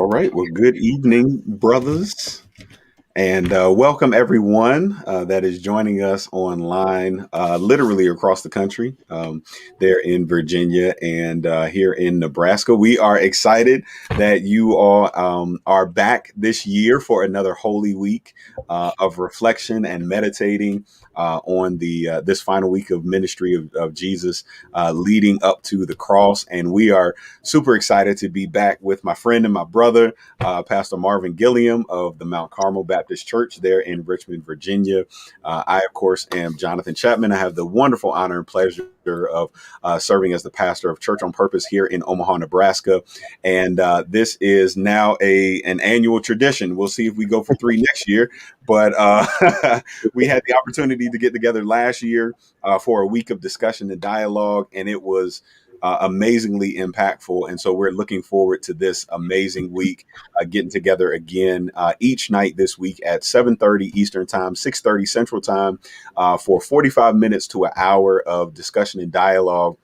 right. Well, good evening, brothers. And welcome everyone that is joining us online, literally across the country, there in Virginia and here in Nebraska. We are excited that you all are back this year for another Holy Week of reflection and meditating on the this final week of ministry of Jesus leading up to the cross. And we are super excited to be back with my friend and my brother, Pastor Marvin Gilliam of the Mount Carmel Baptist Church there in Richmond, Virginia. I, of course, am Jonathan Chapman. I have the wonderful honor and pleasure of serving as the pastor of Church on Purpose here in Omaha, Nebraska. And this is now an annual tradition. We'll see if we go for 3 next year. But we had the opportunity to get together last year for a week of discussion and dialogue, and it was amazingly impactful. And so we're looking forward to this amazing week, getting together again each night this week at 7:30 Eastern Time, 6:30 Central Time for 45 minutes to an hour of discussion and dialogue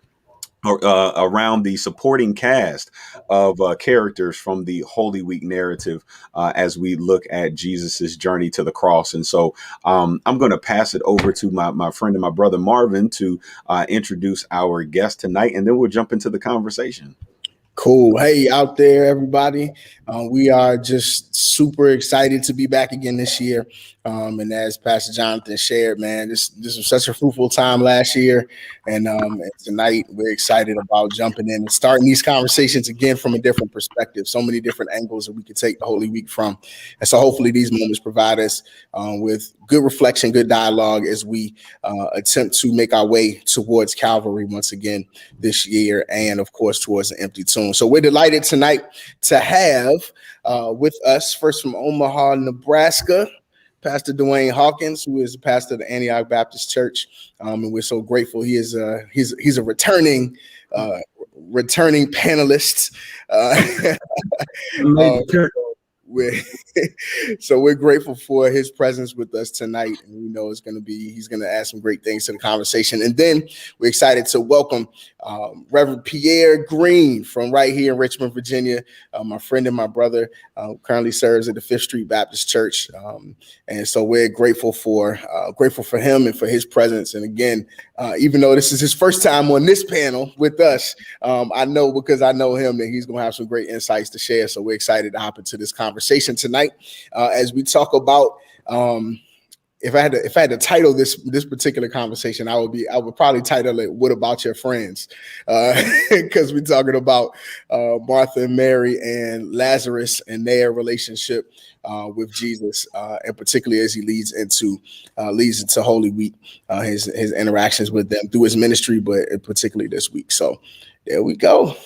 around the supporting cast of characters from the Holy Week narrative as we look at Jesus's journey to the cross. And so I'm going to pass it over to my friend and my brother Marvin to introduce our guest tonight, and then we'll jump into the conversation. Cool. Hey, out there, everybody. We are just super excited to be back again this year. And as Pastor Jonathan shared, man, this was such a fruitful time last year. And tonight we're excited about jumping in and starting these conversations again from a different perspective. So many different angles that we could take the Holy Week from. And so hopefully these moments provide us with good reflection, good dialogue as we attempt to make our way towards Calvary once again this year, and of course towards the empty tomb. So we're delighted tonight to have with us, first from Omaha, Nebraska, Pastor Dwayne Hawkins, who is the pastor of the Antioch Baptist Church, and we're so grateful. He's a returning panelist. We're grateful for his presence with us tonight, and we know he's going to add some great things to the conversation. And then we're excited to welcome Reverend Pierre Green from right here in Richmond, Virginia, my friend and my brother, currently serves at the Fifth Street Baptist Church, and so we're grateful for him and for his presence. And again, even though this is his first time on this panel with us, I know because I know him that he's going to have some great insights to share. So we're excited to hop into this conversation tonight as we talk about. If I had to title this particular conversation, I would probably title it "What About Your Friends?" Because we're talking about Martha and Mary and Lazarus and their relationship with Jesus, and particularly as he leads into Holy Week, his interactions with them through his ministry, but particularly this week. So there we go,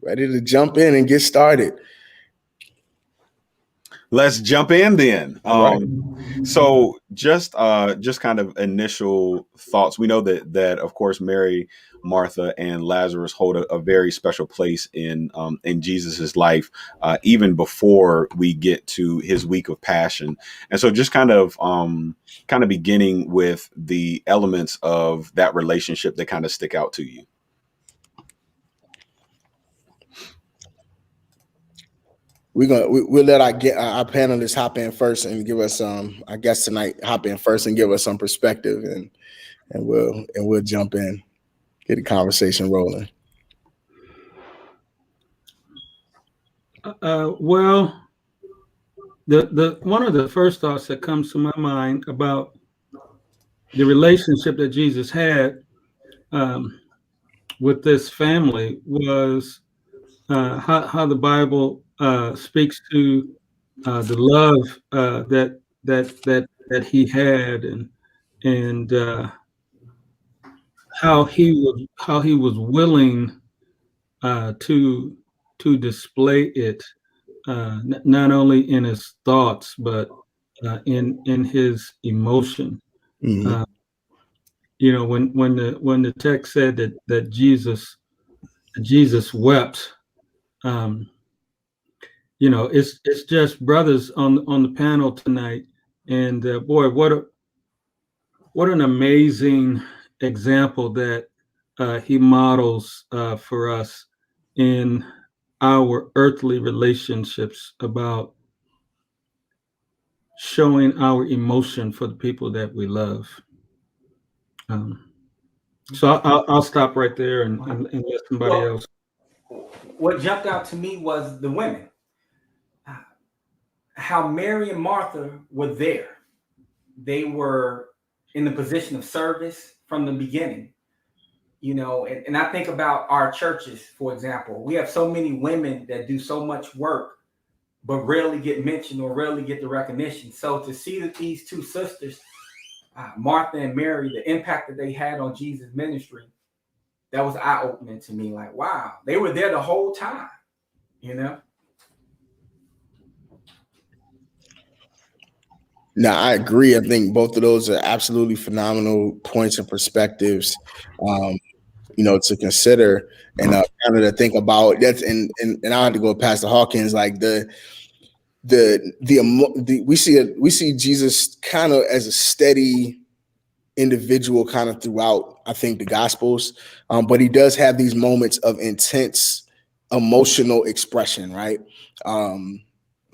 ready to jump in and get started. Let's jump in then. So just kind of initial thoughts. We know that of course Mary, Martha, and Lazarus hold a very special place in Jesus's life, even before we get to his week of Passion. And so just kind of beginning with the elements of that relationship that kind of stick out to you. We'll let our panelists hop in first and give us our guests tonight hop in first and give us some perspective, and we'll jump in, get the conversation rolling. Well, the one of the first thoughts that comes to my mind about the relationship that Jesus had with this family was how the Bible speaks to the love that he had, and how he was willing to display it, not only in his thoughts but in his emotion. Mm-hmm. When the text said that Jesus wept. It's just brothers on the panel tonight, and boy, what an amazing example that he models for us in our earthly relationships about showing our emotion for the people that we love. So I'll stop right there and let somebody else. What jumped out to me was the women. How Mary and Martha were there. They were in the position of service from the beginning. And I think about our churches, for example. We have so many women that do so much work, but rarely get mentioned or rarely get the recognition. So to see that these two sisters, Martha and Mary, the impact that they had on Jesus' ministry, that was eye-opening to me. Like, wow, they were there the whole time, No, I agree. I think both of those are absolutely phenomenal points and perspectives, to consider and kind of to think about. That's and I had to go past the Hawkins, like we see Jesus kind of as a steady individual kind of throughout, I think, the Gospels, but he does have these moments of intense emotional expression, right?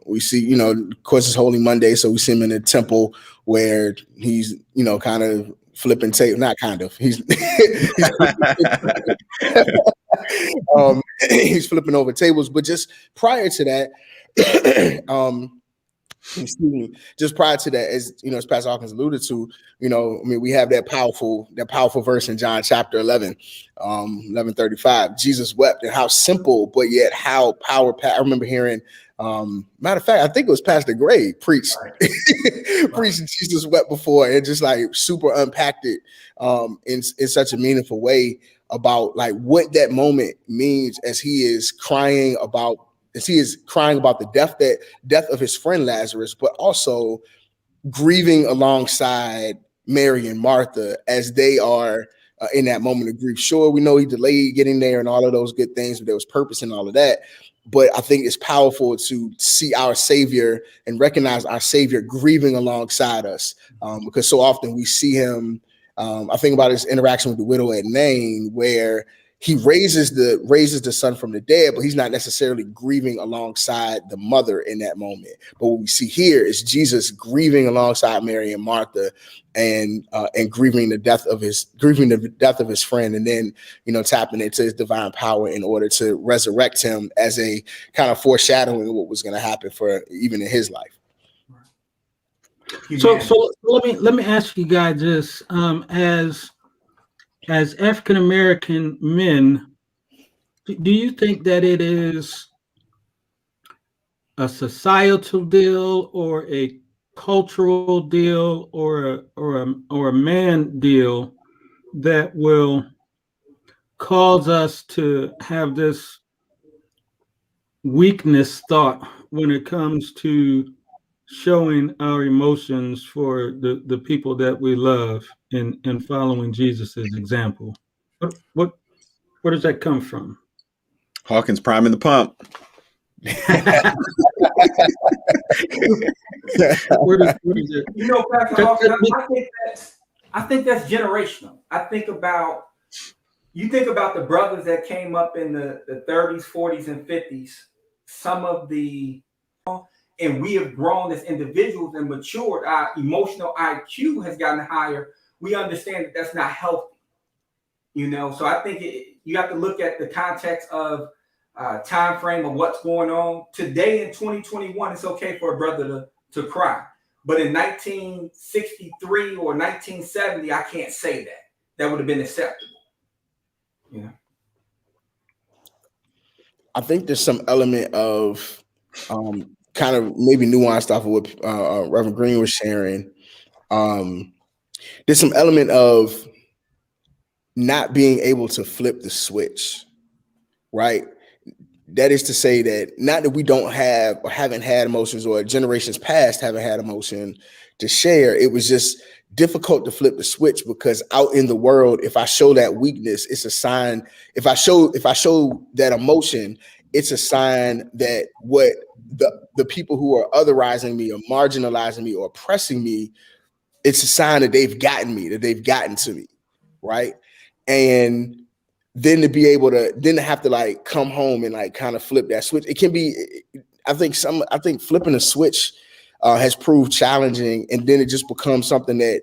We see, of course, it's Holy Monday, so we see him in the temple where he's, kind of flipping tape. Not kind of. He's he's flipping over tables. But just prior to that, excuse me, just prior to that, as as Pastor Hawkins alluded to, we have that powerful verse in John chapter 11, 11:35. Jesus wept, and how simple, but yet how power-packed. I remember hearing, matter of fact, I think it was Pastor Gray preached Jesus wept before, and just like super unpacked it in such a meaningful way about like what that moment means as he is crying about the death of his friend Lazarus, but also grieving alongside Mary and Martha as they are in that moment of grief. Sure, we know he delayed getting there and all of those good things, but there was purpose in all of that. But I think it's powerful to see our Savior and recognize our Savior grieving alongside us, because so often we see him. I think about his interaction with the widow at Nain, where he raises the son from the dead, but he's not necessarily grieving alongside the mother in that moment. But what we see here is Jesus grieving alongside Mary and Martha, and grieving the death of his friend, and then tapping into his divine power in order to resurrect him as a kind of foreshadowing of what was going to happen for even in his life. So let me ask you guys this: as African American men, do you think that it is a societal deal or a cultural deal or a man deal that will cause us to have this weakness thought when it comes to showing our emotions for the people that we love and following Jesus's example? Where does that come from? Hawkins priming the pump. Where is it? Pastor Hawkins, I think that's generational. You think about the brothers that came up in the 30s, 40s, and 50s, and we have grown as individuals and matured. Our emotional IQ has gotten higher. We understand that that's not healthy, So I think you have to look at the context of time frame of what's going on today in 2021. It's okay for a brother to cry, but in 1963 or 1970, I can't say that. That would have been acceptable. I think there's some element of kind of maybe nuanced off of what Reverend Green was sharing. There's some element of not being able to flip the switch, right? That is to say that not that we don't have or haven't had emotions, or generations past haven't had emotion to share. It was just difficult to flip the switch because out in the world, if I show that weakness, it's a sign. If I show that emotion, it's a sign that what the people who are otherizing me or marginalizing me or oppressing me, it's a sign that they've gotten me, that they've gotten to me, right? And then to be able to then have to like come home and like kind of flip that switch. It can be, I think flipping a switch has proved challenging, and then it just becomes something that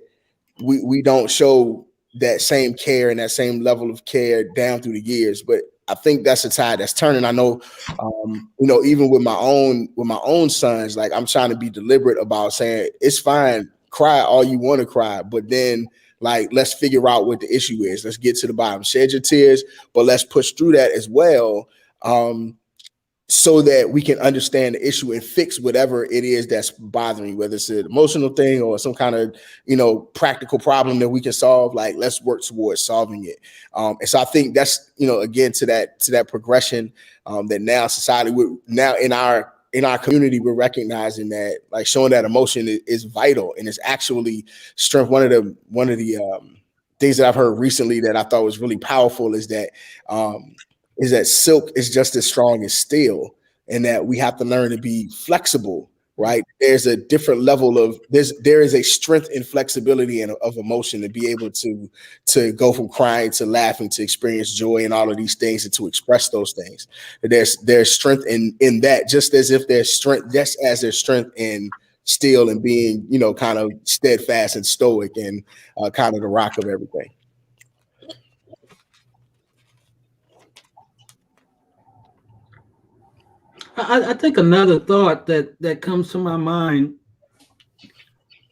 we don't show that same care and that same level of care down through the years. But I think that's a tide that's turning. I know, even with my own sons, like I'm trying to be deliberate about saying it's fine, cry all you want to cry, but then like let's figure out what the issue is. Let's get to the bottom. Shed your tears, but let's push through that as well. So that we can understand the issue and fix whatever it is that's bothering you, whether it's an emotional thing or some kind of, practical problem that we can solve. Like, let's work towards solving it. And so I think that's, again, to that progression that now society, now in our community, we're recognizing that, like, showing that emotion is vital and it's actually strength. One of the things that I've heard recently that I thought was really powerful is that silk is just as strong as steel, and that we have to learn to be flexible, right? There's a different level of there is a strength in flexibility and of emotion to be able to go from crying to laughing to experience joy and all of these things and to express those things. There's strength in that, just as there's strength in steel and being, kind of steadfast and stoic and kind of the rock of everything. I think another thought that comes to my mind,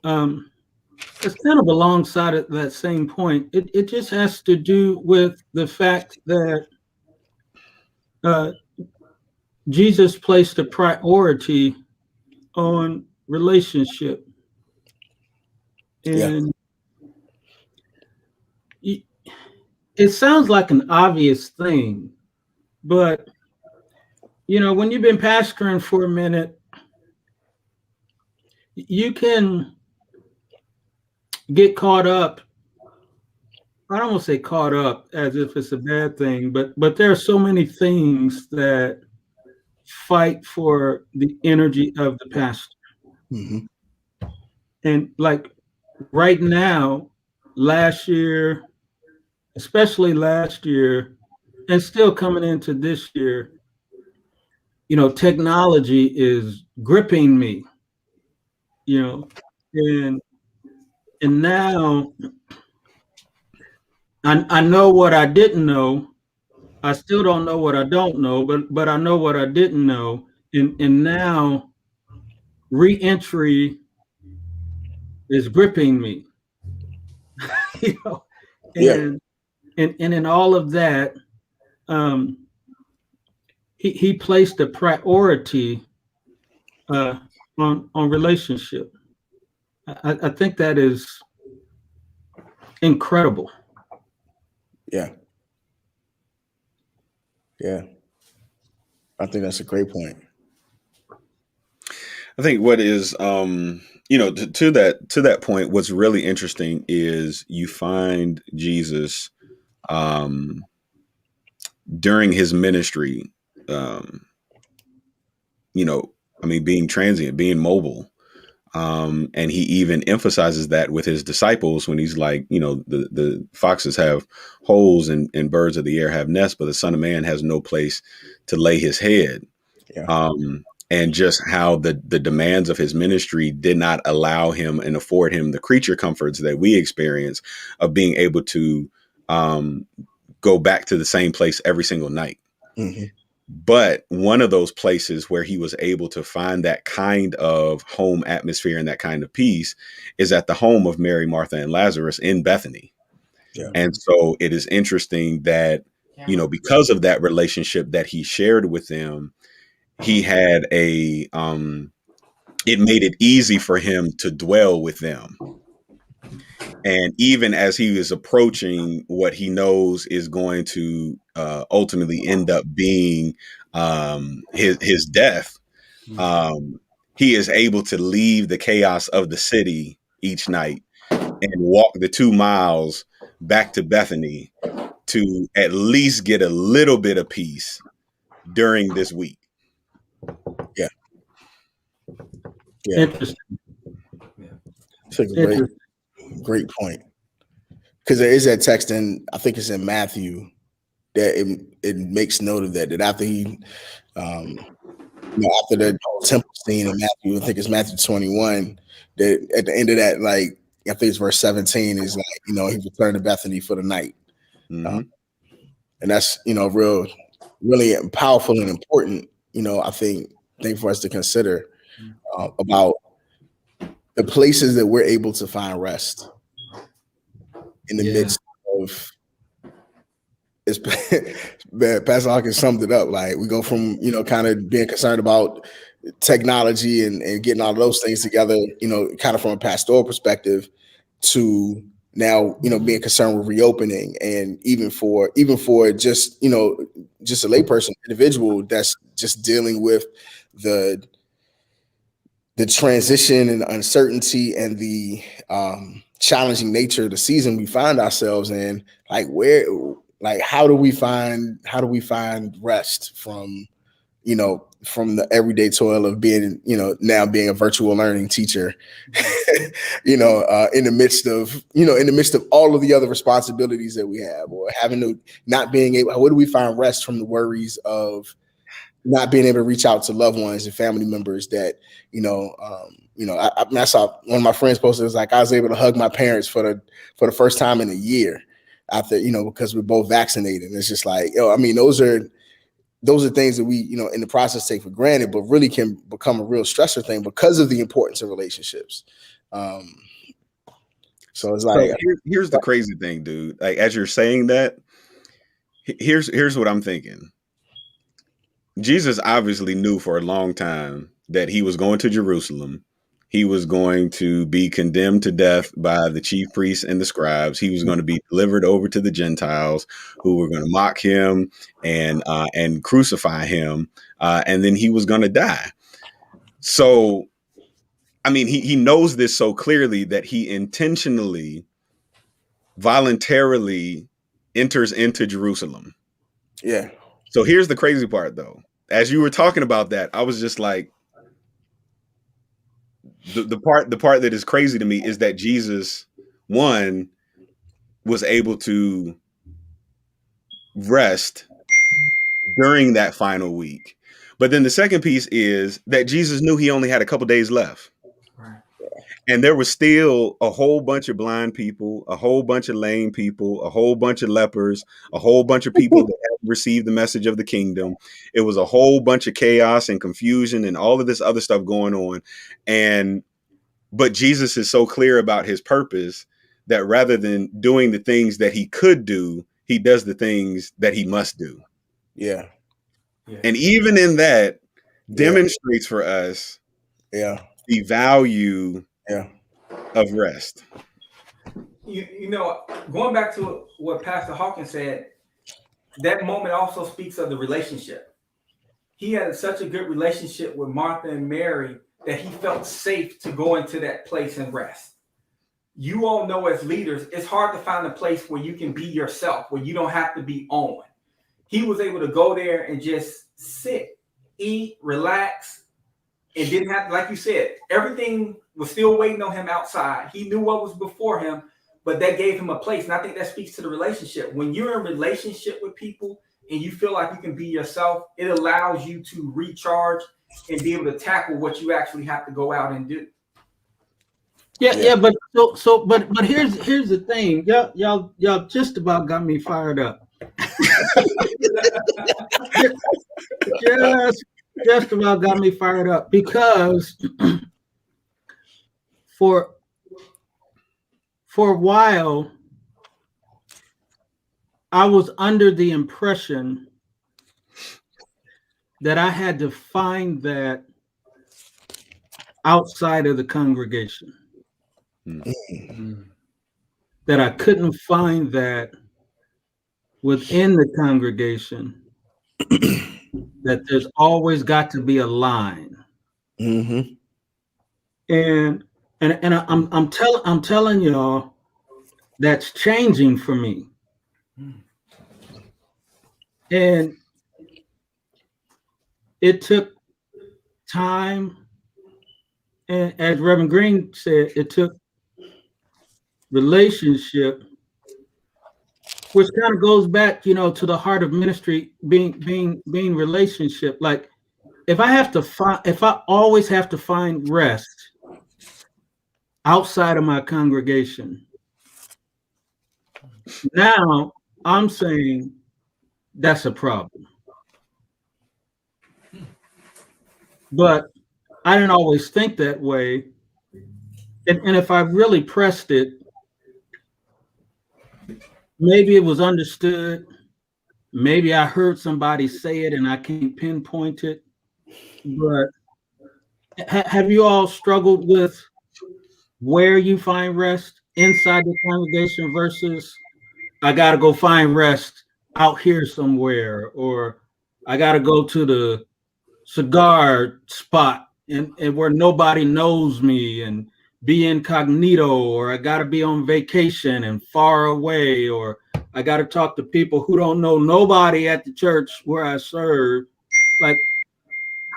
it's kind of alongside of that same point. It just has to do with the fact that Jesus placed a priority on relationship. And it sounds like an obvious thing, but when you've been pastoring for a minute, you can get caught up. I don't want to say caught up as if it's a bad thing, but there are so many things that fight for the energy of the pastor. Mm-hmm. And like right now, especially last year, and still coming into this year, technology is gripping me, and now I know what I didn't know. I still don't know what I don't know, but I know what I didn't know. And now re-entry is gripping me, and in all of that, he placed a priority on relationship. I think that is incredible. Yeah. I think that's a great point. I think what is, to that point, what's really interesting is you find Jesus during his ministry, being transient, being mobile. And he even emphasizes that with his disciples when he's like, the foxes have holes and birds of the air have nests, but the Son of Man has no place to lay his head. Yeah. And just how the demands of his ministry did not allow him and afford him the creature comforts that we experience of being able to go back to the same place every single night. Mm-hmm. But one of those places where he was able to find that kind of home atmosphere and that kind of peace is at the home of Mary, Martha, and Lazarus in Bethany. Yeah. And so it is interesting that, because of that relationship that he shared with them, he had it made it easy for him to dwell with them. And even as he is approaching what he knows is going to ultimately end up being his death, he is able to leave the chaos of the city each night and walk the 2 miles back to Bethany to at least get a little bit of peace during this week. Yeah. Interesting. It's a great point. Because there is that text I think it's in Matthew, that it makes note of that after he, after the temple scene in Matthew, I think it's Matthew 21, that at the end of that, like I think it's verse 17, is like, he returned to Bethany for the night. Mm-hmm. And that's, really powerful and important, I think thing for us to consider about the places that we're able to find rest in the midst of. Pastor Hawkins summed it up. Like, we go from, kind of being concerned about technology and getting all of those things together, kind of from a pastoral perspective, to now, being concerned with reopening, and even for just, just a layperson individual that's just dealing with the transition and uncertainty and the challenging nature of the season we find ourselves in. Like, how do we find rest from, from the everyday toil of being, now being a virtual learning teacher, in the midst of all of the other responsibilities that we have, or having to not being able, where do we find rest from the worries of not being able to reach out to loved ones and family members that, I saw one of my friends posted, it was like, I was able to hug my parents for the first time in a year after, because we're both vaccinated. And it's just like, those are things that we, in the process take for granted, but really can become a real stressor thing because of the importance of relationships. So it's like, here's the crazy thing, dude. Like, as you're saying that, here's what I'm thinking. Jesus obviously knew for a long time that he was going to Jerusalem. He was going to be condemned to death by the chief priests and the scribes. He was going to be delivered over to the Gentiles, who were going to mock him and crucify him. And then he was going to die. So, I mean, he knows this so clearly that he intentionally, voluntarily enters into Jerusalem. Yeah. So here's the crazy part, though. As you were talking about that, I was just like, the part that is crazy to me is that Jesus, one, was able to rest during that final week. But then the second piece is that Jesus knew he only had a couple days left. Right. And there was still a whole bunch of blind people, a whole bunch of lame people, a whole bunch of lepers, a whole bunch of people that hadn't received the message of the kingdom. It was a whole bunch of chaos and confusion and all of this other stuff going on. But Jesus is so clear about his purpose that rather than doing the things that he could do, he does the things that he must do. Yeah. And even in that, demonstrates for us the value of rest. Going back to what Pastor Hawkins said, that moment also speaks of the relationship. He had such a good relationship with Martha and Mary that he felt safe to go into that place and rest. You all know, as leaders, it's hard to find a place where you can be yourself, where you don't have to be on. He was able to go there and just sit, eat, relax, and didn't have, like you said, everything was still waiting on him outside. He knew what was before him, but that gave him a place. And I think that speaks to the relationship. When you're in relationship with people and you feel like you can be yourself, it allows you to recharge and be able to tackle what you actually have to go out and do. But here's the thing. Y'all just about got me fired up. just about got me fired up, because for a while I was under the impression that I had to find that outside of the congregation. That I couldn't find that within the congregation, that there's always got to be a line. Mm-hmm. And I'm telling y'all, that's changing for me. And it took time, and as Reverend Green said, it took relationship which kind of goes back, to the heart of ministry being relationship. Like if I always have to find rest outside of my congregation, now I'm saying that's a problem. But I didn't always think that way. And if I really pressed it, maybe it was understood. Maybe I heard somebody say it and I can't pinpoint it. But have you all struggled with where you find rest inside the congregation versus I got to go find rest out here somewhere, or I got to go to the cigar spot and where nobody knows me and be incognito, or I got to be on vacation and far away, or I got to talk to people who don't know nobody at the church where I serve. Like,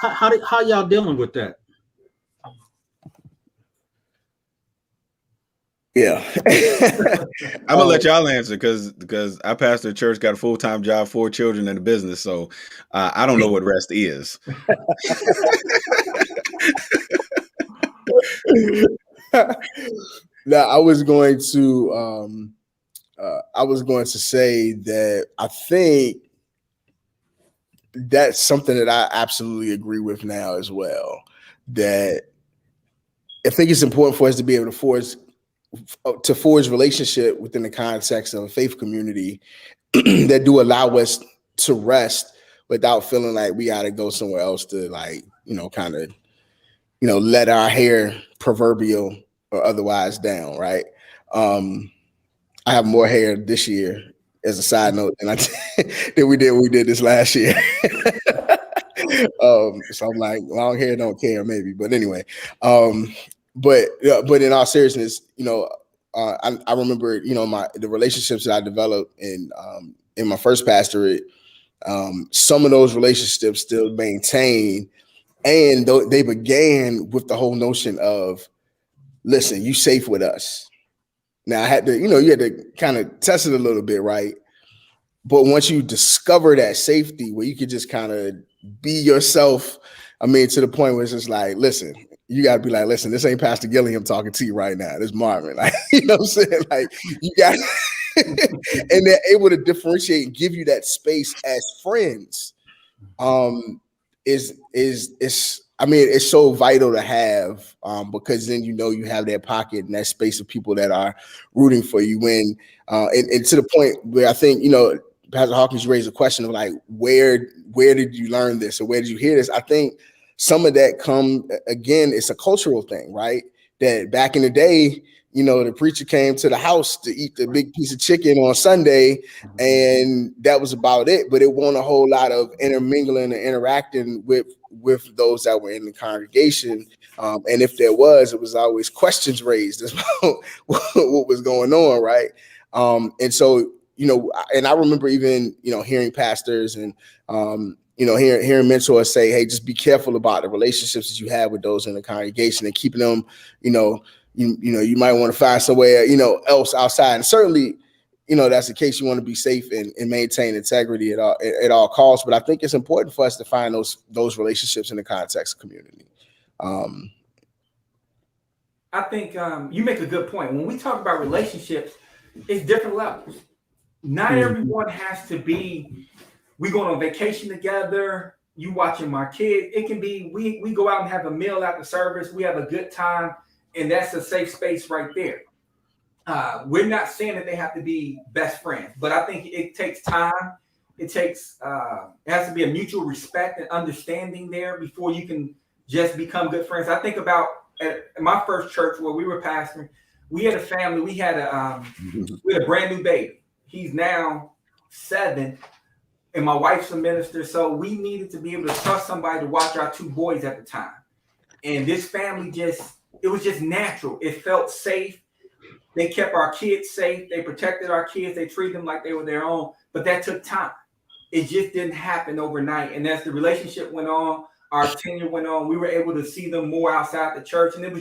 how y'all dealing with that? Yeah. I'm gonna let y'all answer because I pastor a church, got a full-time job, 4 children, and a business. So I don't know what rest is. Now, I was going to say that I think that's something that I absolutely agree with now as well. That I think it's important for us to be able to forge relationship within the context of a faith community that do allow us to rest without feeling like we got to go somewhere else to kind of let our hair proverbial or otherwise down, right? I have more hair this year, as a side note, than we did this last year. So I'm like, long hair don't care, maybe, but anyway. But in all seriousness, I remember the relationships that I developed in my first pastorate. Some of those relationships still maintain, and they began with the whole notion of, listen, you safe with us. Now I had to, you had to kind of test it a little bit, right? But once you discover that safety where you could just kind of be yourself, to the point where it's just like, listen, you got to be like, listen, this ain't Pastor Gilliam talking to you right now. This Marvin, like, you know what I'm saying? Like, you got, and they're able to differentiate and give you that space as friends. It's so vital to have, because then you have that pocket and that space of people that are rooting for you. And to the point where I think Pastor Hawkins raised a question of like, where did you learn this or where did you hear this? I think some of that it's a cultural thing, right? That back in the day, the preacher came to the house to eat the big piece of chicken on Sunday, and that was about it. But it wasn't a whole lot of intermingling and interacting with those that were in the congregation. And if there was, it was always questions raised about what was going on, right? And so, and I remember even, hearing pastors and, hearing mentors say, hey, just be careful about the relationships that you have with those in the congregation and keeping them, you might want to find somewhere, else outside. And certainly, that's the case. You want to be safe and maintain integrity at all costs. But I think it's important for us to find those relationships in the context of community. I think you make a good point. When we talk about relationships, it's different levels. Not everyone has to be, we going on vacation together, you watching my kid. It can be, we go out and have a meal after service. We have a good time. And that's a safe space right there. We're not saying that they have to be best friends, but I think it takes time. It has to be a mutual respect and understanding there before you can just become good friends. I think about at my first church where we were pastoring, we had a family. We had a brand new baby. He's now 7, and my wife's a minister. So we needed to be able to trust somebody to watch our 2 boys at the time. And this family it was just natural. It felt safe. They kept our kids safe. They protected our kids. They treated them like they were their own. But that took time. It just didn't happen overnight. And as the relationship went on, our tenure went on, we were able to see them more outside the church. And it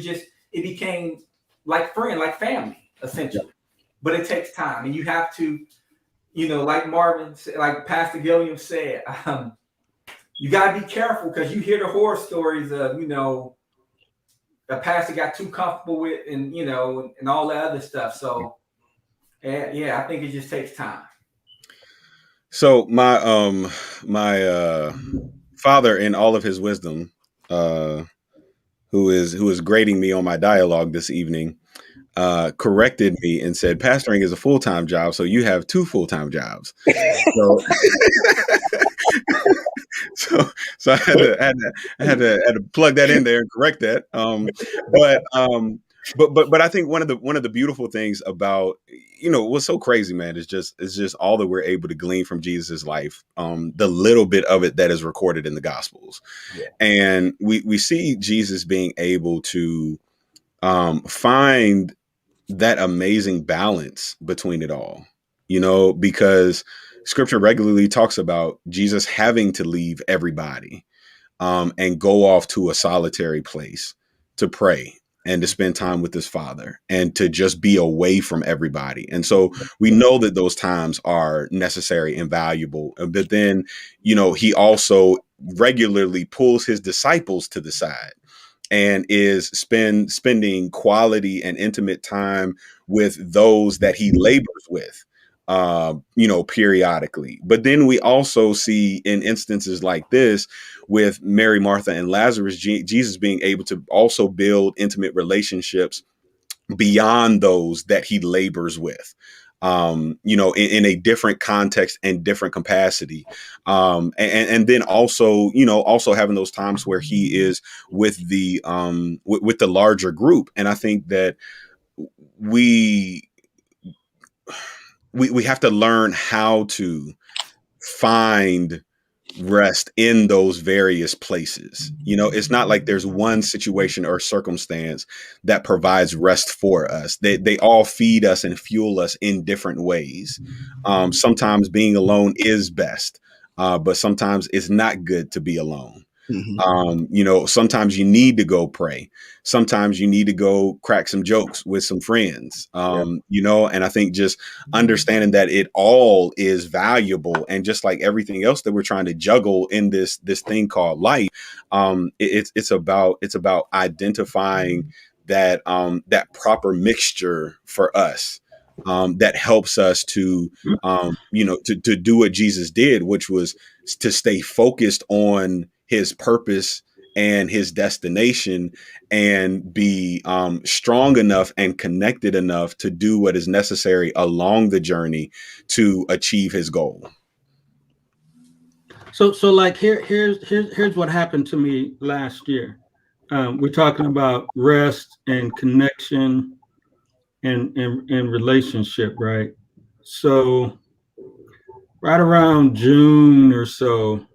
became like friend, like family, essentially. But it takes time. And you have to like Marvin, like Pastor Gilliam said, you got to be careful because you hear the horror stories of, the pastor got too comfortable with and all that other stuff. So yeah, I think it just takes time. So my father, in all of his wisdom, who is grading me on my dialogue this evening, corrected me and said, pastoring is a full-time job, so you have 2 full-time jobs. So, so I had to plug that in there and correct that. But I think one of the beautiful things about, what's so crazy, man, is just all that we're able to glean from Jesus's life, the little bit of it that is recorded in the Gospels. Yeah. And we see Jesus being able to find that amazing balance between it all, because Scripture regularly talks about Jesus having to leave everybody and go off to a solitary place to pray and to spend time with his Father and to just be away from everybody. And so we know that those times are necessary and valuable. But then, he also regularly pulls his disciples to the side and is spending quality and intimate time with those that he labors with, periodically. But then we also see in instances like this with Mary, Martha, and Lazarus, Jesus being able to also build intimate relationships beyond those that he labors with, in a different context and different capacity. And then also, also having those times where he is with the larger group. And I think that we have to learn how to find rest in those various places. It's not like there's one situation or circumstance that provides rest for us. They all feed us and fuel us in different ways. Sometimes being alone is best, but sometimes it's not good to be alone. Mm-hmm. Sometimes you need to go pray. Sometimes you need to go crack some jokes with some friends, and I think just understanding that it all is valuable. And just like everything else that we're trying to juggle in this thing called life, it's about identifying that proper mixture for us. That helps us to do what Jesus did, which was to stay focused on his purpose and his destination and be strong enough and connected enough to do what is necessary along the journey to achieve his goal. So like here's what happened to me last year. We're talking about rest and connection and relationship, right? So right around June or so,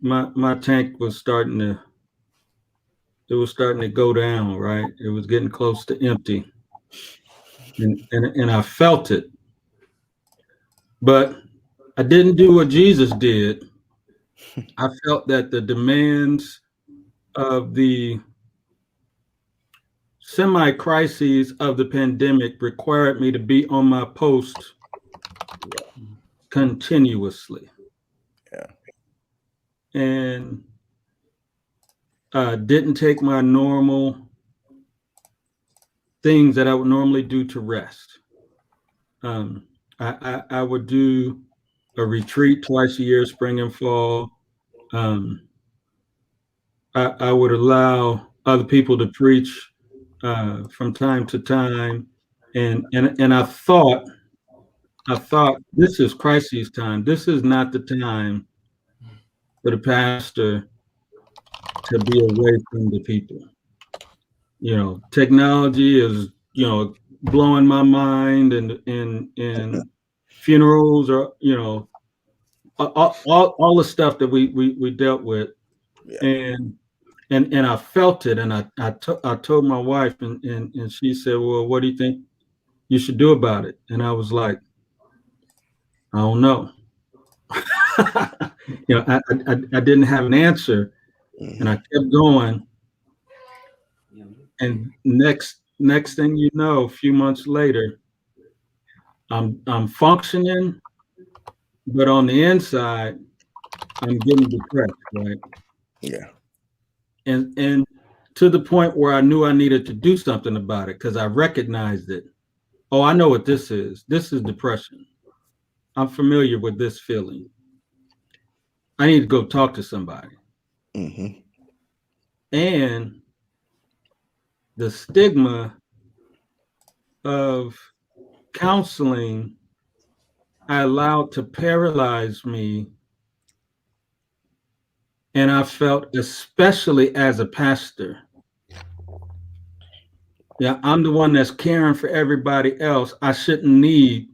my tank was starting to go down, right? It was getting close to empty. And I felt it. But I didn't do what Jesus did. I felt that the demands of the semi-crises of the pandemic required me to be on my post continuously. Yeah. And didn't take my normal things that I would normally do to rest. I would do a retreat twice a year, spring and fall. I would allow other people to preach from time to time, and I thought this is crisis time. This is not the time for the pastor to be away from the people. Technology is blowing my mind, and funerals are all the stuff that we dealt with, yeah. And I felt it, and I told my wife, and she said, well, what do you think you should do about it? And I was like, I don't know. I didn't have an answer, and I kept going. And next thing you know, a few months later, I'm functioning, but on the inside, I'm getting depressed, right? Yeah. And to the point where I knew I needed to do something about it because I recognized it. Oh, I know what this is. This is depression. I'm familiar with this feeling. I need to go talk to somebody. Mm-hmm. And the stigma of counseling I allowed to paralyze me. And I felt, especially as a pastor, yeah, I'm the one that's caring for everybody else. I shouldn't need,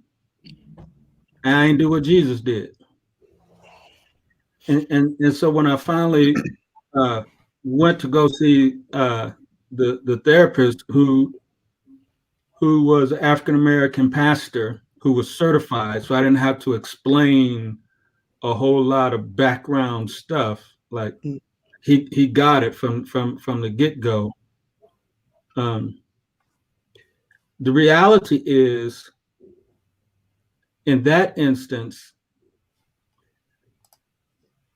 and I ain't do what Jesus did. And so when I finally went to go see the therapist who was an African American pastor who was certified, so I didn't have to explain a whole lot of background stuff. Like he got it from the get go. The reality is, in that instance,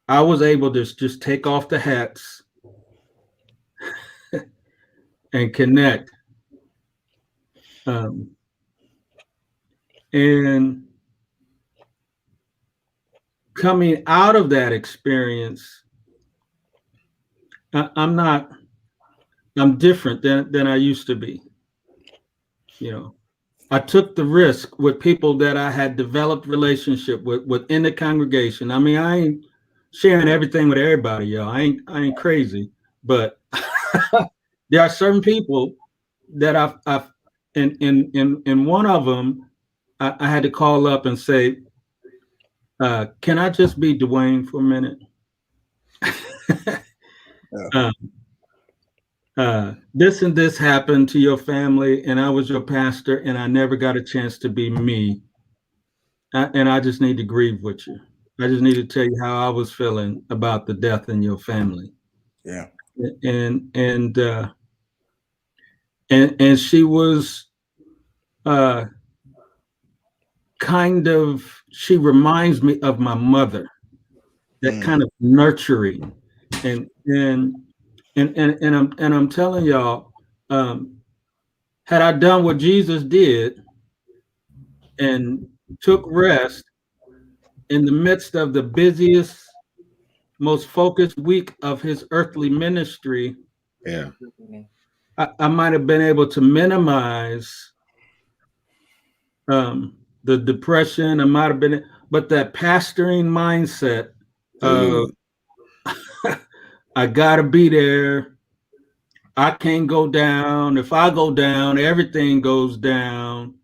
I was able to just take off the hats and connect. And coming out of that experience, I'm different than I used to be. You know, I took the risk with people that I had developed relationship with within the congregation. I mean, I ain't sharing everything with everybody, y'all. I ain't crazy, but there are certain people that I've in one of them, I had to call up and say, can I just be Dwayne for a minute? This and this happened to your family, and I was your pastor, and I never got a chance to be me. And I just need to grieve with you. I just need to tell you how I was feeling about the death in your family. Yeah. And she was she reminds me of my mother, that kind of nurturing. And I'm telling y'all, had I done what Jesus did and took rest in the midst of the busiest, most focused week of his earthly ministry, Yeah, I might have been able to minimize the depression. I might have been, but that pastoring mindset of I gotta be there. I can't go down. If I go down, everything goes down.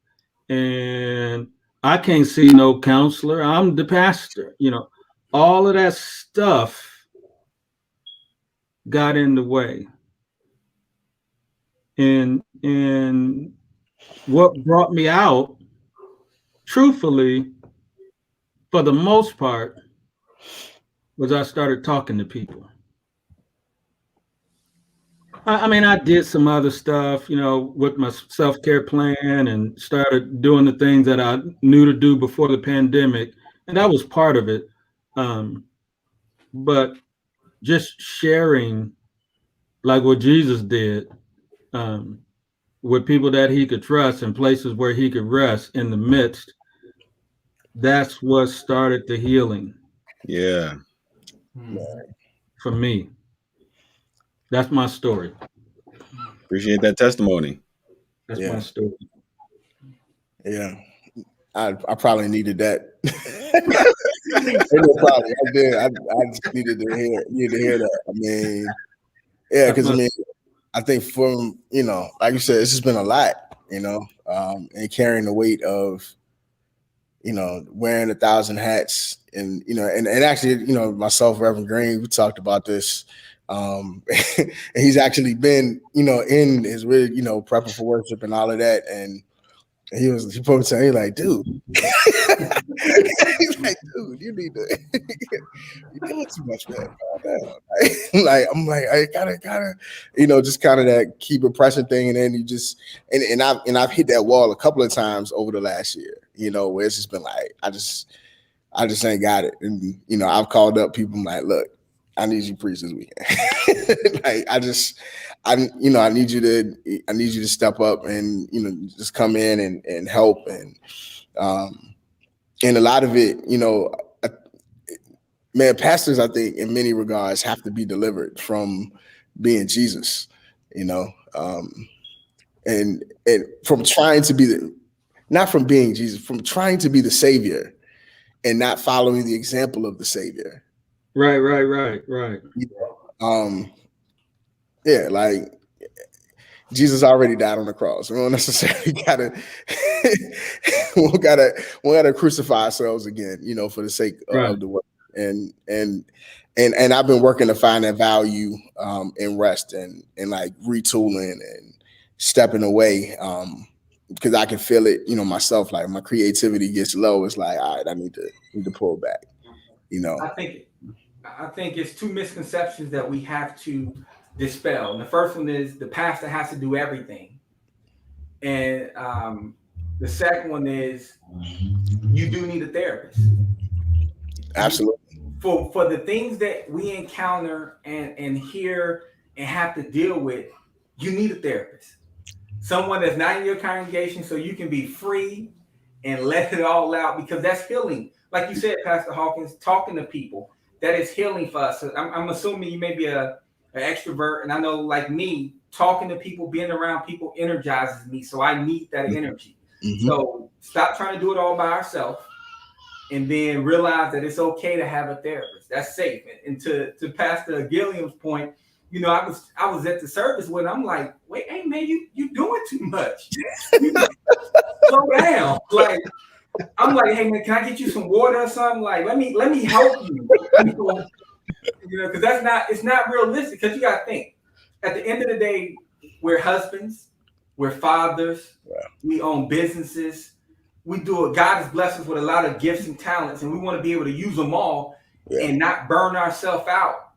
And I can't see no counselor. I'm the pastor. You know, all of that stuff got in the way. And what brought me out, truthfully, for the most part, was I started talking to people. I mean, I did some other stuff, you know, with my self-care plan and started doing the things that I knew to do before the pandemic. And that was part of it. But just sharing, like what Jesus did, with people that he could trust and places where he could rest in the midst, that's what started the healing. Yeah. For me. That's my story. Appreciate that testimony. That's my story. Yeah. I probably needed that. No problem. I did. I just needed to hear that. I mean, yeah, because I mean, I think from, you know, like you said, it's just been a lot, you know, and carrying the weight of, you know, wearing 1,000 hats, and, you know, and actually, you know, myself, Reverend Green, we talked about this. And he's actually been, you know, in his really, you know, prepping for worship and all of that. And he put me saying, he's like, dude, he's like, dude, you need to, you're doing too much, man. Like, I'm like, I gotta, you know, just kind of that keep impressing thing. And then you just, and I've hit that wall a couple of times over the last year, you know, where it's just been like, I just ain't got it. And I've called up people. I'm like, look, I need you to preach this weekend. Like I need you to step up and just come in and help and a lot of it, man, pastors, I think in many regards have to be delivered from being Jesus, and from trying to be not from being Jesus, from trying to be the savior and not following the example of the savior. Right. Yeah, like Jesus already died on the cross. We don't necessarily gotta crucify ourselves again, for the sake of the work. And I've been working to find that value in rest and like retooling and stepping away because I can feel it, myself. Like my creativity gets low. It's like, all right, I need to pull back. I think it's two misconceptions that we have to dispel. And the first one is the pastor has to do everything, and the second one is you do need a therapist. Absolutely. For the things that we encounter and hear and have to deal with, you need a therapist. Someone that's not in your congregation, so you can be free and let it all out, because that's healing. Like you said, Pastor Hawkins, talking to people, that is healing for us. So I'm assuming you may be an extrovert, and I know, like me, talking to people, being around people energizes me. So I need that energy. Mm-hmm. So stop trying to do it all by ourselves, and then realize that it's okay to have a therapist. That's safe. And to Pastor Gilliam's point, I was at the service when I'm like, wait, hey man, you doing too much. Slow down. Like I'm like, hey man, can I get you some water or something? Like let me help you. Because it's not realistic. Because you gotta think, at the end of the day, we're husbands, we're fathers, we own businesses. We do it. God has blessed us with a lot of gifts and talents, and we want to be able to use them all and not burn ourselves out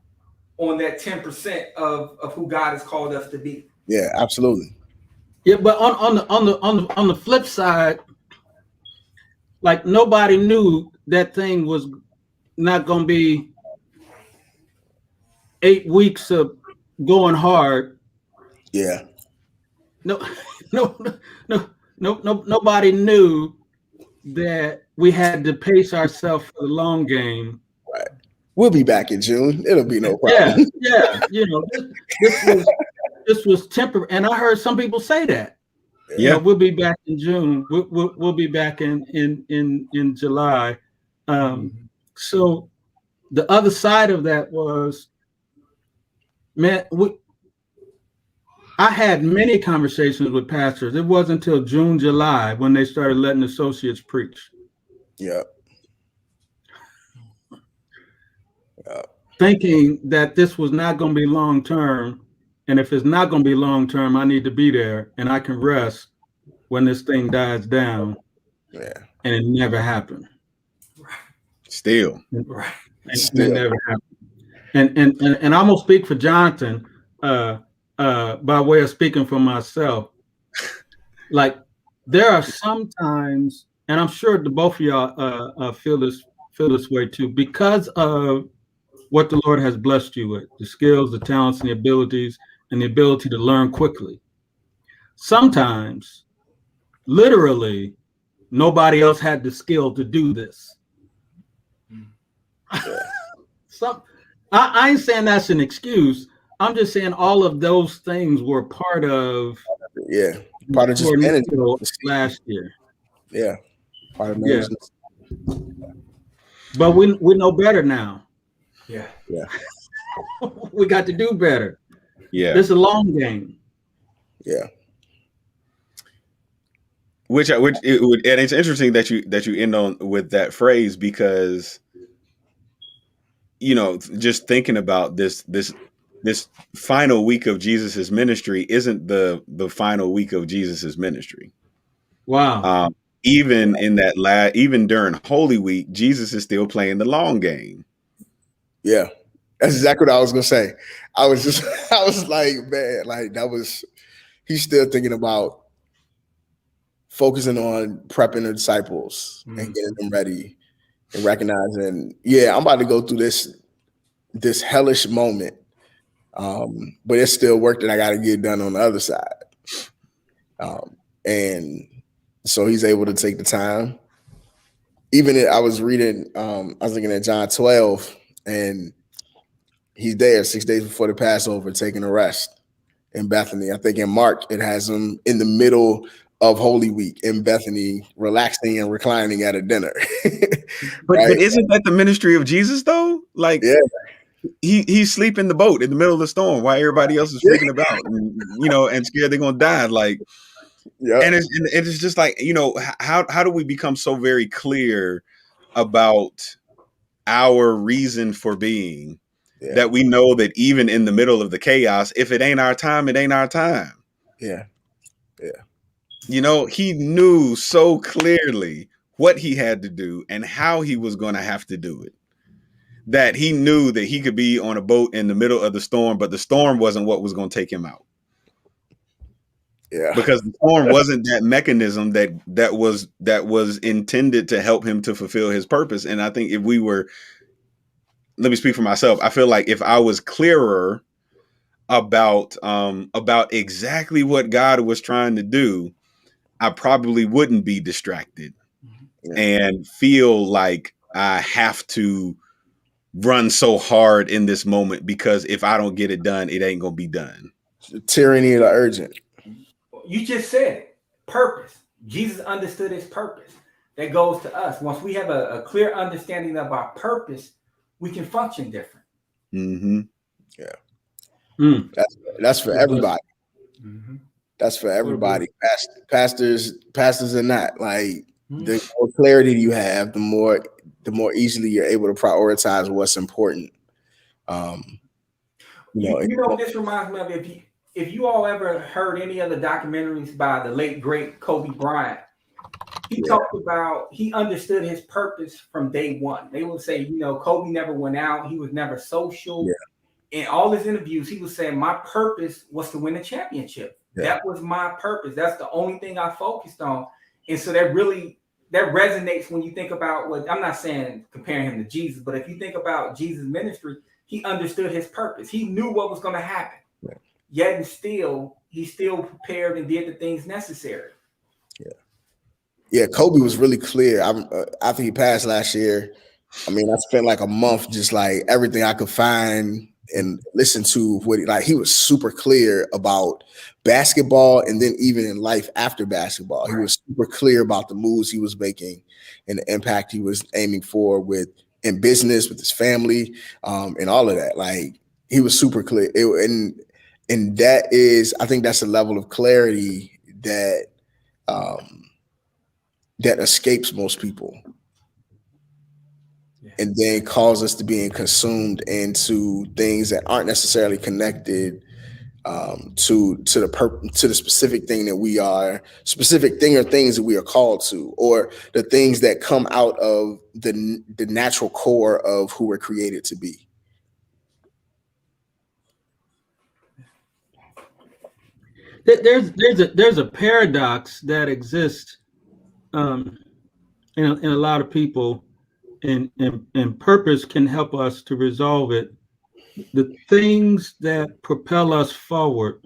on that 10% of who God has called us to be. Yeah, absolutely. Yeah, but on the flip side, like nobody knew that thing was not going to be 8 weeks of going hard. Yeah. Nobody knew that we had to pace ourselves for the long game. Right. We'll be back in June. It'll be no problem. Yeah. This was temporary, and I heard some people say that. Yeah, we'll be back in June. We'll be back in July. So the other side of that was, man, I had many conversations with pastors. It wasn't until June, July when they started letting associates preach. Yeah. Thinking that this was not going to be long term. And if it's not going to be long term, I need to be there and I can rest when this thing dies down. Yeah. And it never happened. Still. Right. It never happened. And I'm going to speak for Jonathan by way of speaking for myself. Like there are some times, and I'm sure the both of y'all feel this way too, because of what the Lord has blessed you with, the skills, the talents, and the abilities, and the ability to learn quickly. Sometimes, literally, nobody else had the skill to do this. I ain't saying that's an excuse. I'm just saying all of those things were part of part of just management last year. Yeah, part of management. Yeah. But we know better now. Yeah. We got to do better. Yeah, this is a long game. Yeah. And it's interesting that you end on with that phrase, because just thinking about this final week of Jesus's ministry isn't the final week of Jesus's ministry. Wow. Even in that even during Holy Week, Jesus is still playing the long game. Yeah, that's exactly what I was gonna say. I was like, man, like he's still thinking about focusing on prepping the disciples and getting them ready and recognizing, I'm about to go through this hellish moment, but it's still work that I got to get done on the other side. And so he's able to take the time. I was reading, I was looking at John 12, and he's there 6 days before the Passover, taking a rest in Bethany. I think in Mark, it has him in the middle of Holy Week in Bethany, relaxing and reclining at a dinner. But Right? but isn't that the ministry of Jesus though? Like he's sleeping in the boat in the middle of the storm while everybody else is freaking about and scared they're gonna die. Like, and it's just like, how do we become so very clear about our reason for being that we know that even in the middle of the chaos, if it ain't our time, it ain't our time. He knew so clearly what he had to do and how he was going to have to do it, that he knew that he could be on a boat in the middle of the storm, but the storm wasn't what was going to take him out. Because the storm wasn't that mechanism that was intended to help him to fulfill his purpose. And I think let me speak for myself. I feel like if I was clearer about exactly what God was trying to do, I probably wouldn't be distracted and feel like I have to run so hard in this moment, because if I don't get it done, it ain't gonna be done. The tyranny of the urgent. You just said it. Purpose. Jesus understood his purpose. That goes to us. Once we have a clear understanding of our purpose, we can function different. Mm-hmm. That's for everybody. Mm-hmm. That's for everybody. Pastors are not. Like, the more clarity you have, the more easily you're able to prioritize what's important. This reminds me of, if you all ever heard any of the documentaries by the late great Kobe Bryant, he talked about, he understood his purpose from day one. They would say, Kobe never went out. He was never social. In all his interviews, he was saying, my purpose was to win a championship. That was my purpose. That's the only thing I focused on. And so that resonates when you think about what, I'm not saying comparing him to Jesus, but if you think about Jesus' ministry, he understood his purpose. He knew what was going to happen. Yet and still, he still prepared and did the things necessary. Kobe was really clear. After he passed last year, I spent like a month just like everything I could find and listen to he was super clear about basketball, and then even in life after basketball. He was super clear about the moves he was making and the impact he was aiming for in business, with his family, and all of that. Like, he was super clear. And that is, I think that's a level of clarity that that escapes most people, and then cause us to being consumed into things that aren't necessarily connected to the specific thing or things that we are called to, or the things that come out of the natural core of who we're created to be. There's a paradox that exists in a lot of people, and purpose can help us to resolve it. The things that propel us forward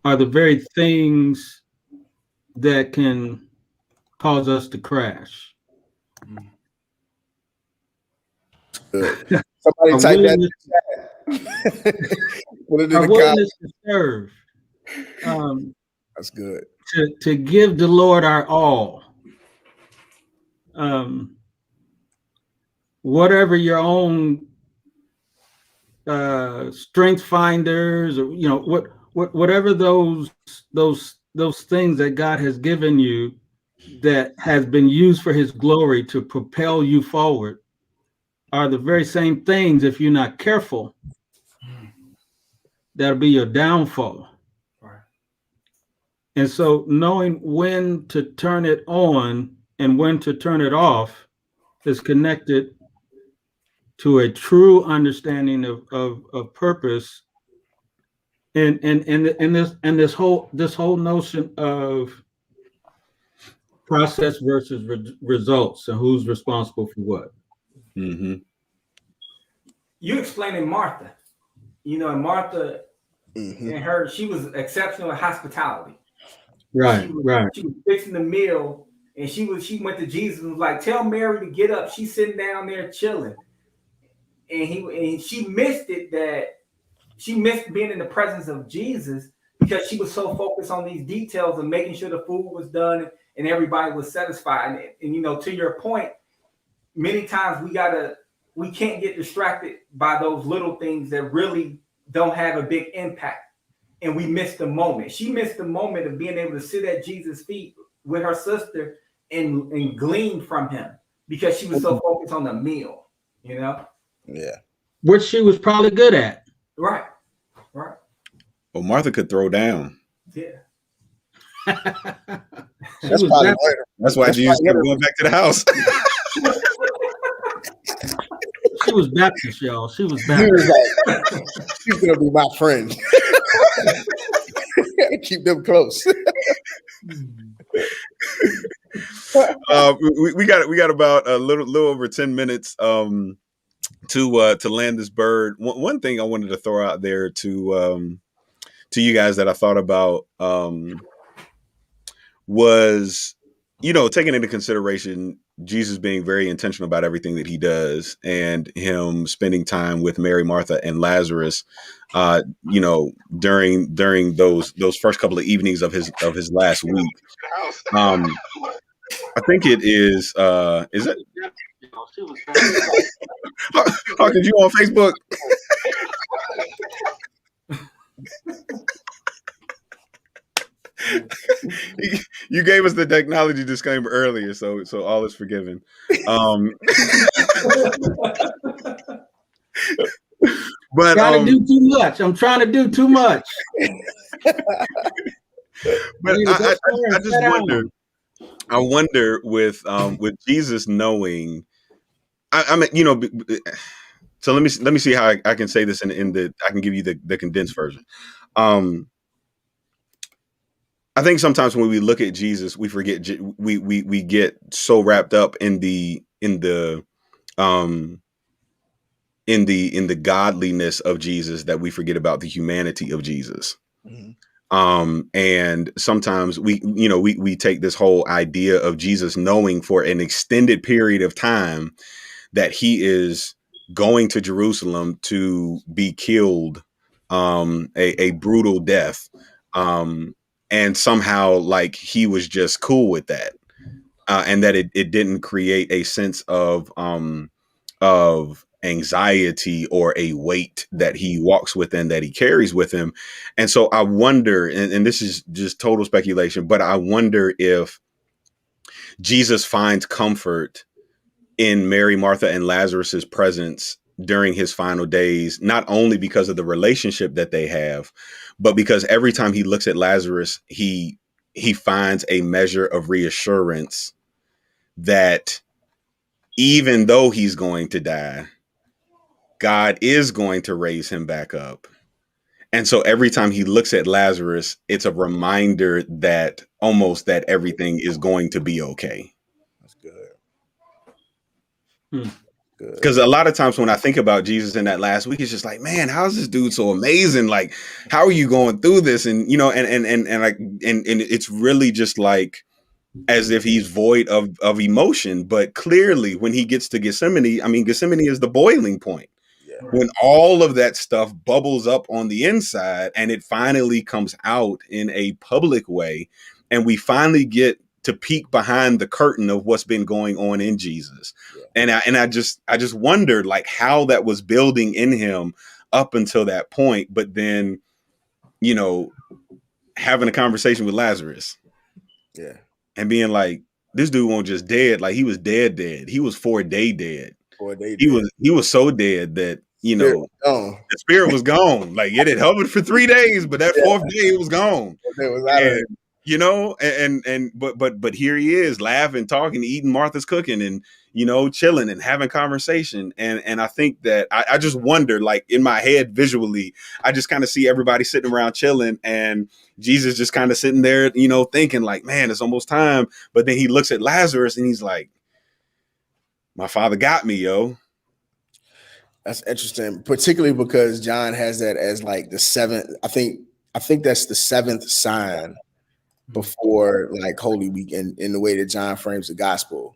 are the very things that can cause us to crash. Good. Somebody type that. Put it in the willingness to serve. That's good. To give the Lord our all. Whatever your own strength finders, or whatever those things that God has given you that has been used for his glory to propel you forward, are the very same things, if you're not careful, that'll be your downfall. Right. And so knowing when to turn it on and when to turn it off is connected to a true understanding of purpose, and this whole notion of process versus results, and who's responsible for what. Mm-hmm. You explaining Martha, and Martha Mm-hmm. and her, she was exceptional at hospitality. Right, She was fixing the meal, and she went to Jesus and was like, "Tell Mary to get up. She's sitting down there chilling." And she missed it, that she missed being in the presence of Jesus because she was so focused on these details of making sure the food was done and everybody was satisfied. And to your point, many times we can't get distracted by those little things that really don't have a big impact, and we miss the moment. She missed the moment of being able to sit at Jesus' feet with her sister and glean from him because she was so focused on the meal, Yeah. Which she was probably good at. Right. Well, Martha could throw down. Yeah. That's probably That's why Jesus kept going back to the house. She was Baptist, y'all. She was Baptist. She's gonna be my friend. Keep them close. We got about a little over 10 minutes to land this bird. One thing I wanted to throw out there to you guys that I thought about was, taking into consideration Jesus being very intentional about everything that he does, and him spending time with Mary, Martha, and Lazarus, during those first couple of evenings of his last week. I think it is it Hawkins, you on Facebook? You gave us the technology disclaimer earlier, so all is forgiven. But I'm trying to do too much. I'm trying to do too much. But I just wonder. I wonder with Jesus knowing. I mean, so let me see how I can say this I can give you the condensed version. I think sometimes when we look at Jesus, we forget we get so wrapped up in the godliness of Jesus that we forget about the humanity of Jesus. Mm-hmm. And sometimes we take this whole idea of Jesus knowing for an extended period of time that he is going to Jerusalem to be killed, a brutal death. And somehow like he was just cool with that. And that it didn't create a sense of anxiety or a weight that he walks with and that he carries with him. And so I wonder, and this is just total speculation, but I wonder if Jesus finds comfort in Mary, Martha, and Lazarus's presence during his final days, not only because of the relationship that they have, but because every time he looks at Lazarus, he finds a measure of reassurance that even though he's going to die, God is going to raise him back up. And so every time he looks at Lazarus, it's a reminder that everything is going to be okay. That's good. Because a lot of times when I think about Jesus in that last week, it's just like, man, how is this dude so amazing? Like, how are you going through this? And and it's really just like as if he's void of emotion. But clearly, when he gets to Gethsemane, I mean, Gethsemane is the boiling point. Yeah. When all of that stuff bubbles up on the inside and it finally comes out in a public way, and we finally get to peek behind the curtain of what's been going on in Jesus. Yeah. And I just wonder like how that was building in him up until that point. But then, having a conversation with Lazarus. Yeah. And being like, this dude wasn't just dead. Like he was dead. He was 4-day dead. 4-day dead. He was so dead that, the spirit was gone. Like it had hovered for 3 days, but that fourth day it was gone. It was out of it. But here he is laughing, talking, eating Martha's cooking. And, chilling and having conversation. And I think that I just wonder, like in my head visually, I just kind of see everybody sitting around chilling and Jesus just kind of sitting there, thinking like, man, it's almost time. But then he looks at Lazarus and he's like, my father got me, yo. That's interesting, particularly because John has that as like the seventh. I think that's the seventh sign before like Holy Week in the way that John frames the gospel.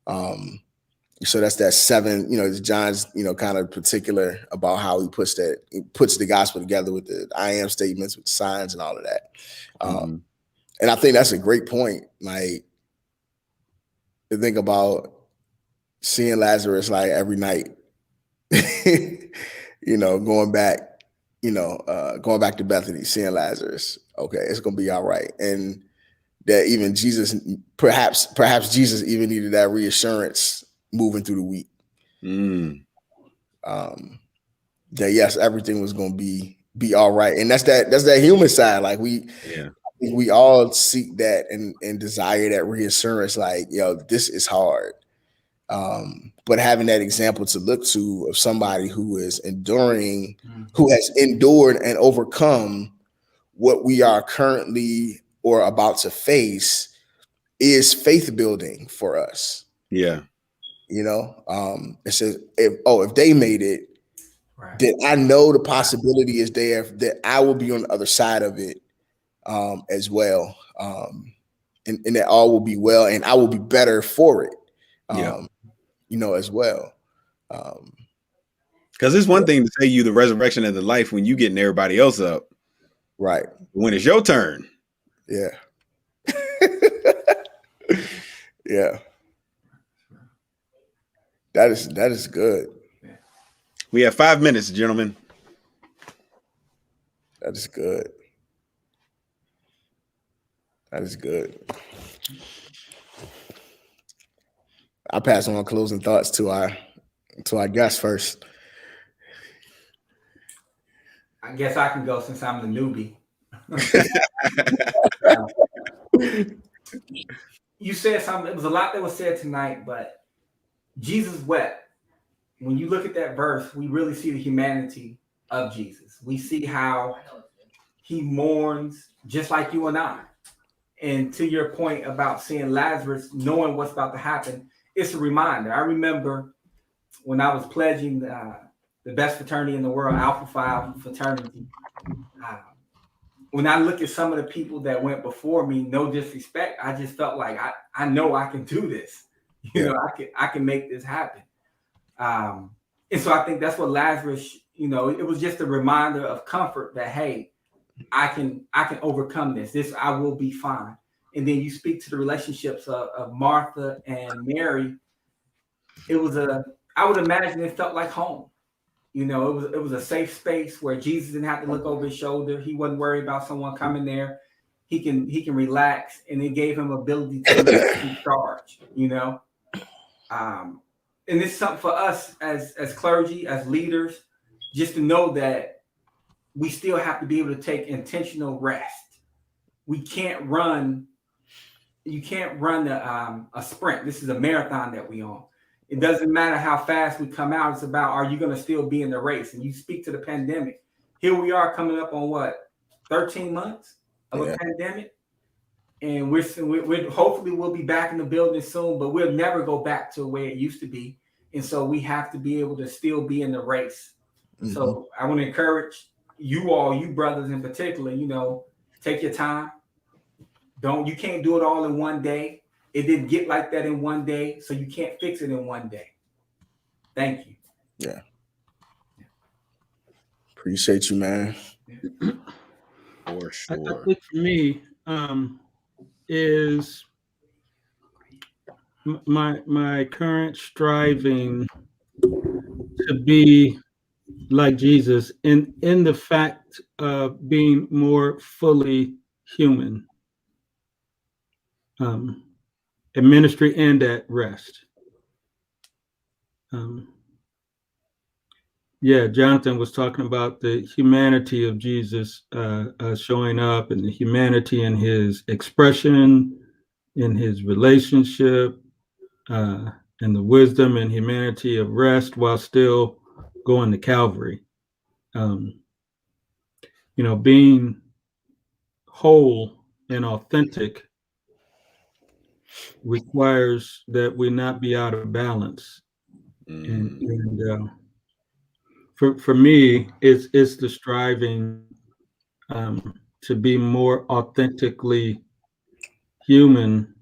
So that's that seven, John's, kind of particular about how he puts the gospel together with the I am statements, with signs and all of that. And I think that's a great point. Like to think about seeing Lazarus like every night, going back to Bethany, seeing Lazarus. Okay, it's gonna be all right. And that even Jesus, perhaps Jesus even needed that reassurance moving through the week. That yes, everything was gonna be all right. And that's that human side. Like we all seek that and desire that reassurance, like, this is hard. But having that example to look to of somebody who is enduring, who has endured and overcome what we are currently or about to face is faith building for us. Yeah. It says, if they made it, right, then I know the possibility is there that I will be on the other side of it as well. And that all will be well and I will be better for it. As well. Because it's one thing to say you the resurrection and the life when you getting everybody else up. Right. When it's your turn. Yeah. Yeah. That is good. We have 5 minutes, gentlemen. That is good. That is good. I'll pass on closing thoughts to our guest first. I guess I can go since I'm the newbie. You said something. It was a lot that was said tonight, but Jesus wept. When you look at that verse, we really see the humanity of Jesus. We see how he mourns just like you and I. And to your point about seeing Lazarus, knowing what's about to happen, it's a reminder. I remember when I was pledging the best fraternity in the world, Alpha Phi fraternity. When I look at some of the people that went before me, no disrespect, I just felt like I know I can do this. I can make this happen. And so I think that's what Lazarus, it was just a reminder of comfort that, hey, I can overcome this. This, I will be fine. And then you speak to the relationships of Martha and Mary. I would imagine it felt like home. It was a safe space where Jesus didn't have to look over his shoulder. He wasn't worried about someone coming there. He can relax, and it gave him ability to charge. And it's something for us as clergy, as leaders, just to know that we still have to be able to take intentional rest. We can't run. You can't run a sprint. This is a marathon that we on. It doesn't matter how fast we come out. It's about, are you going to still be in the race? And you speak to the pandemic. Here we are coming up on 13 months of a pandemic. And we're hopefully we'll be back in the building soon, but we'll never go back to where it used to be. And so we have to be able to still be in the race. Mm-hmm. So I want to encourage you brothers in particular, take your time. You can't do it all in one day. It didn't get like that in one day, so you can't fix it in one day. Thank you. Yeah. Appreciate you, man. For sure. I think for me, is my current striving to be like Jesus in the fact of being more fully human. At ministry and at rest. Jonathan was talking about the humanity of Jesus showing up, and the humanity in his expression, in his relationship, and the wisdom and humanity of rest while still going to Calvary. Being whole and authentic requires that we not be out of balance. And for me, it's the striving to be more authentically human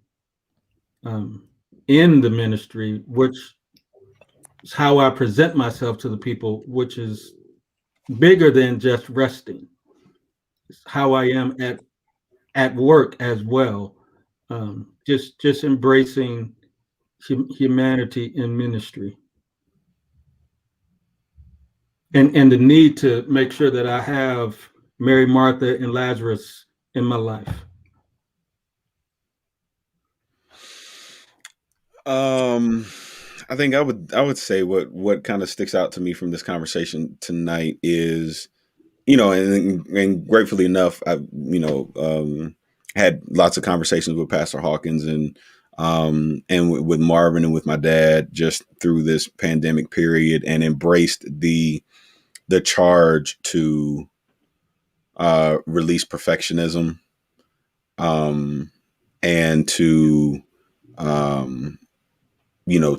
in the ministry, which is how I present myself to the people, which is bigger than just resting. It's how I am at work as well. Just embracing humanity in ministry, and the need to make sure that I have Mary, Martha, and Lazarus in my life. I think I would say what kind of sticks out to me from this conversation tonight is, and gratefully enough, I had lots of conversations with Pastor Hawkins and with Marvin and with my dad just through this pandemic period, and embraced the charge to release perfectionism, and to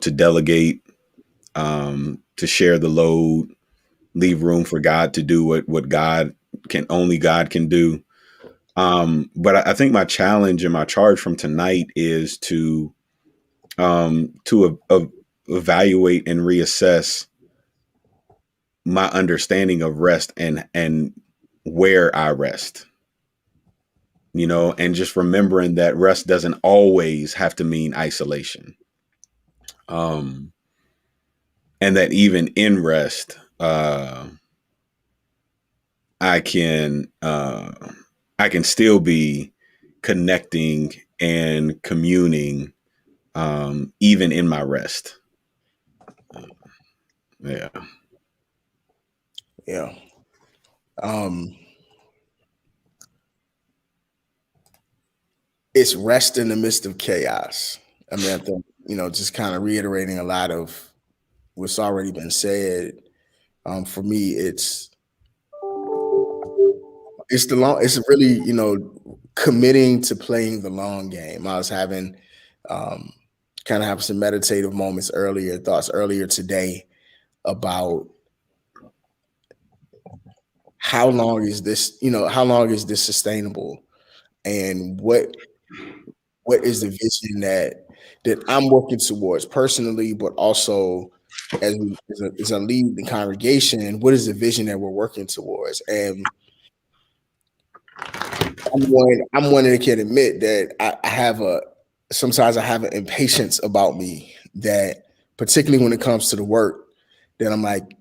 to delegate, to share the load, leave room for God to do what only God can do. But I think my challenge and my charge from tonight is to evaluate and reassess my understanding of rest and where I rest, and just remembering that rest doesn't always have to mean isolation. And that even in rest, I can still be connecting and communing, even in my rest. Yeah. It's rest in the midst of chaos. I mean, I think, just kind of reiterating a lot of what's already been said. For me, it's really, committing to playing the long game. I was having kind of have some meditative thoughts earlier today about how long is this sustainable, and what is the vision that I'm working towards personally, but also as a lead in the congregation. What is the vision that we're working towards? And I'm one that can admit that sometimes I have an impatience about me, that particularly when it comes to the work, that I'm like,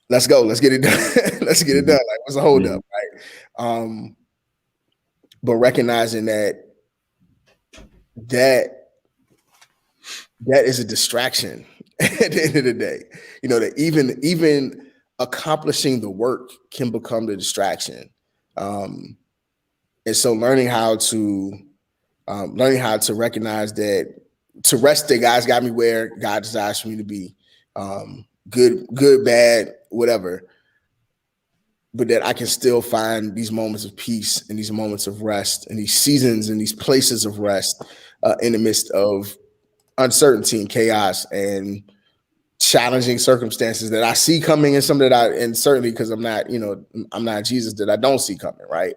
let's go, let's get it done. Let's get it done. Like, what's the hold up, right? But recognizing that is a distraction at the end of the day. That even accomplishing the work can become the distraction. And so learning how to recognize that to rest, that God's got me where God desires for me to be, good, bad, whatever, but that I can still find these moments of peace and these moments of rest and these seasons and these places of rest in the midst of uncertainty and chaos and challenging circumstances that I see coming, and some that and certainly because I'm not Jesus, that I don't see coming, right?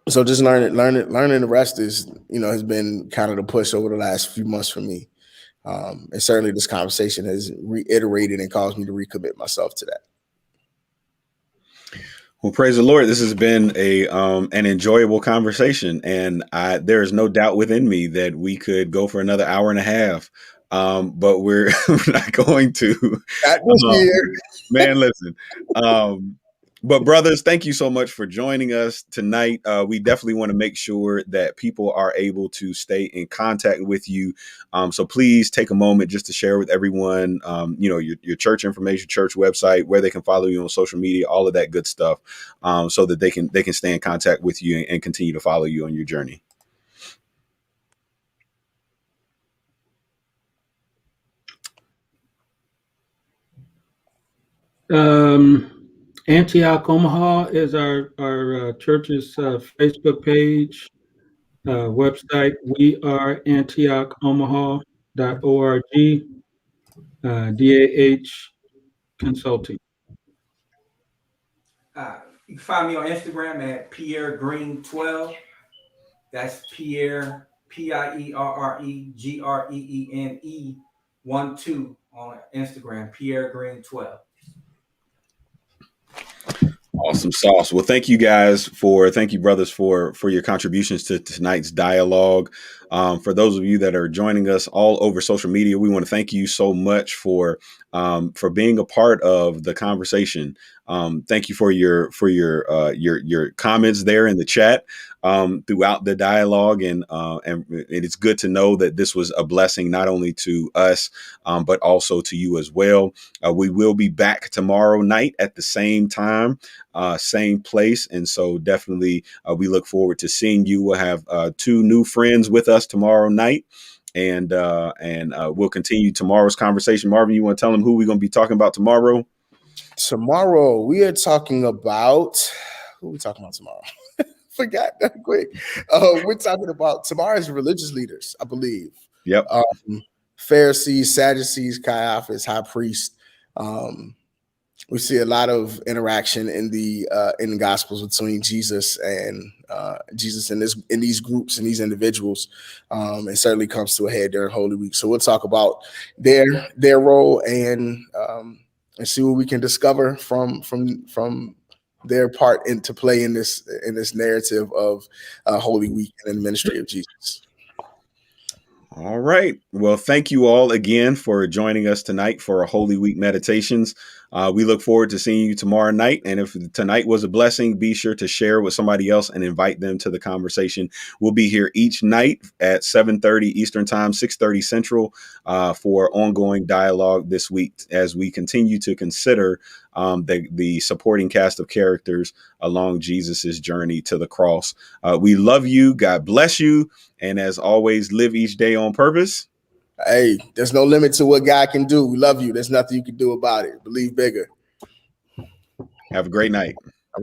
So just learning the rest is, has been kind of the push over the last few months for me. And certainly this conversation has reiterated and caused me to recommit myself to that. Well, praise the Lord. This has been an enjoyable conversation, and there is no doubt within me that we could go for another hour and a half. But we're not going to. Not this year. Man, listen. But brothers, thank you so much for joining us tonight. We definitely want to make sure that people are able to stay in contact with you. So please take a moment just to share with everyone, your church information, church website, where they can follow you on social media, all of that good stuff, so that they can stay in contact with you and continue to follow you on your journey. Antioch, Omaha is our church's Facebook page, website. We are AntiochOmaha.org, DAH Consulting. You can find me on Instagram at Pierre Green 12. That's Pierre PIERREGREENE 12 on Instagram. Pierre Green 12. Awesome sauce. Well, thank you brothers for your contributions to tonight's dialogue. For those of you that are joining us all over social media, we want to thank you so much for being a part of the conversation. Thank you for your comments there in the chat throughout the dialogue, and it's good to know that this was a blessing not only to us but also to you as well. We will be back tomorrow night at the same time, same place, and so definitely we look forward to seeing you. We'll have 2 new friends with us tomorrow night. And we'll continue tomorrow's conversation. Marvin, you want to tell them who we're going to be talking about tomorrow? Tomorrow we are talking about who are we talking about tomorrow? Forgot that quick. We're talking about tomorrow's religious leaders, I believe. Yep. Pharisees, Sadducees, Caiaphas, high priest. We see a lot of interaction in the Gospels between Jesus and in these groups and these individuals. It certainly comes to a head during Holy Week. So we'll talk about their role and see what we can discover from their part into play in this narrative of Holy Week and the ministry of Jesus. All right. Well, thank you all again for joining us tonight for our Holy Week meditations. We look forward to seeing you tomorrow night. And if tonight was a blessing, be sure to share with somebody else and invite them to the conversation. We'll be here each night at 7:30 Eastern Time, 6:30 Central, for ongoing dialogue this week as we continue to consider the supporting cast of characters along Jesus's journey to the cross. We love you. God bless you. And as always, live each day on purpose. Hey, there's no limit to what God can do. We love you. There's nothing you can do about it. Believe bigger. Have a great night.